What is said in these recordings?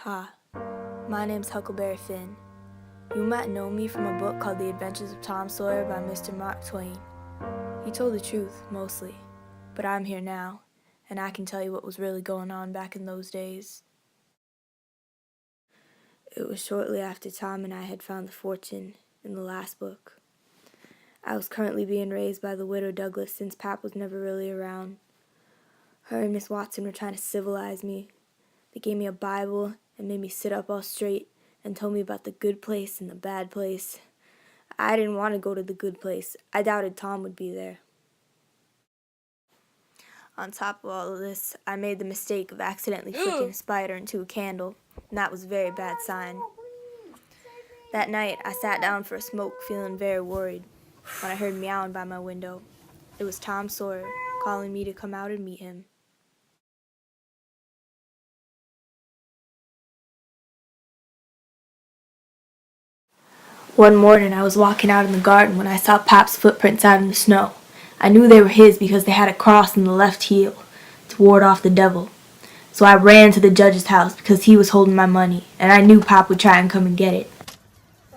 Hi, my name's Huckleberry Finn. You might know me from a book called The Adventures of Tom Sawyer by Mr. Mark Twain. He told the truth, mostly, but I'm here now, and I can tell you what was really going on back in those days. It was shortly after Tom and I had found the fortune in the last book. I was currently being raised by the widow Douglas since Pap was never really around. Her and Miss Watson were trying to civilize me. They gave me a Bible and made me sit up all straight and told me about the good place and the bad place. I didn't want to go to the good place. I doubted Tom would be there. On top of all of this, I made the mistake of accidentally flicking a spider into a candle, and that was a very bad sign. That night, I sat down for a smoke, feeling very worried, when I heard meowing by my window. It was Tom Sawyer, calling me to come out and meet him. One morning, I was walking out in the garden when I saw Pap's footprints out in the snow. I knew they were his because they had a cross in the left heel to ward off the devil. So I ran to the judge's house because he was holding my money, and I knew Pap would try and come and get it.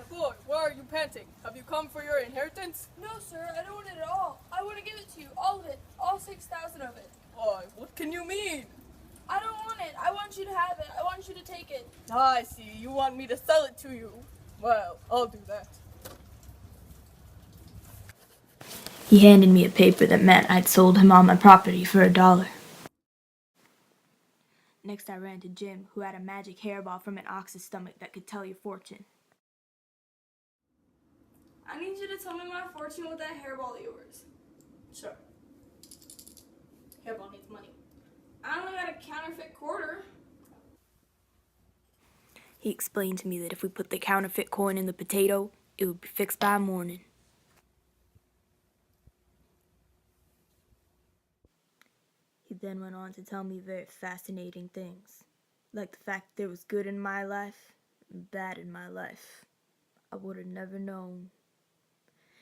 Boy, why are you panting? Have you come for your inheritance? No, sir, I don't want it at all. I want to give it to you, all of it, all 6,000 of it. Why, what can you mean? I don't want it. I want you to have it. I want you to take it. I see, you want me to sell it to you. Well, I'll do that. He handed me a paper that meant I'd sold him all my property for $1. Next I ran to Jim, who had a magic hairball from an ox's stomach that could tell your fortune. I need you to tell me my fortune with that hairball of yours. Sure. Hairball needs money. I only got a counterfeit quarter. He explained to me that if we put the counterfeit coin in the potato, it would be fixed by morning. He then went on to tell me very fascinating things, like the fact that there was good in my life and bad in my life. I would have never known.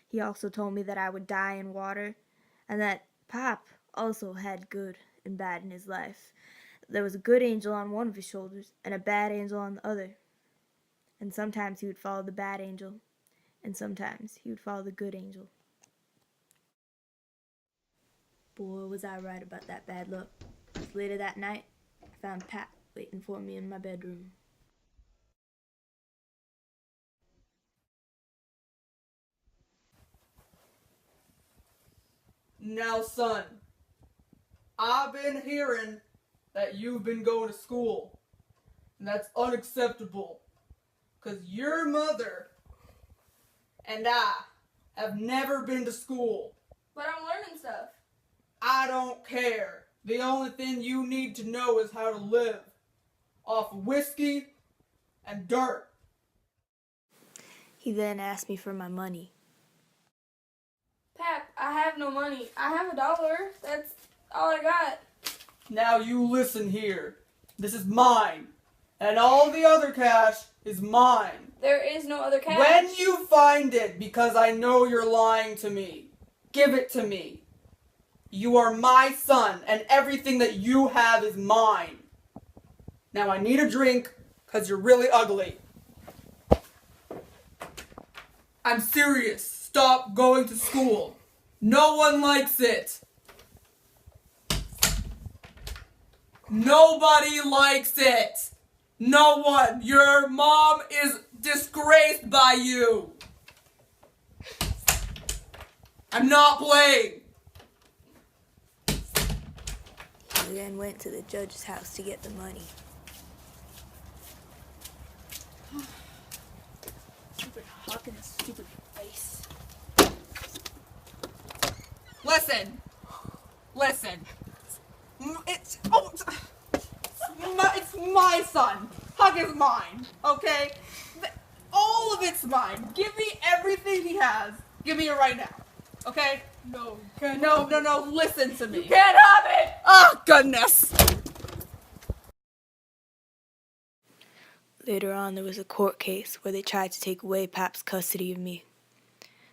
He also told me that I would die in water, and that Pap also had good and bad in his life. There was a good angel on one of his shoulders and a bad angel on the other. And sometimes he would follow the bad angel, and sometimes he would follow the good angel. Boy, was I right about that bad luck. Later that night, I found Pap waiting for me in my bedroom. Now, son, I've been hearing that you've been going to school, and that's unacceptable, because your mother and I have never been to school. But I'm learning stuff. I don't care. The only thing you need to know is how to live off of whiskey and dirt. He then asked me for my money. Pap, I have no money. I have $1. That's all I got. Now you listen here. This is mine. And all the other cash is mine. There is no other cash. When you find it, because I know you're lying to me, give it to me. You are my son, and everything that you have is mine. Now I need a drink, because you're really ugly. I'm serious. Stop going to school. No one likes it. Nobody likes it. No one. Your mom is disgraced by you. I'm not playing. He then went to the judge's house to get the money. Stupid Huck in his stupid face. Listen. It's my son. Huck is mine. Okay. All of it's mine. Give me everything he has. Give me it right now. Okay. No. No. Listen to me. You can't have it! Oh goodness. Later on, there was a court case where they tried to take away Pap's custody of me.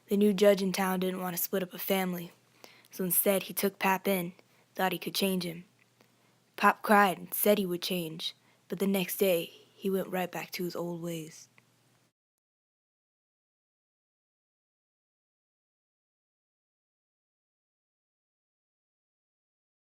The new judge in town didn't want to split up a family, so instead he took Pap in, thought he could change him. Pap cried and said he would change, but the next day he went right back to his old ways.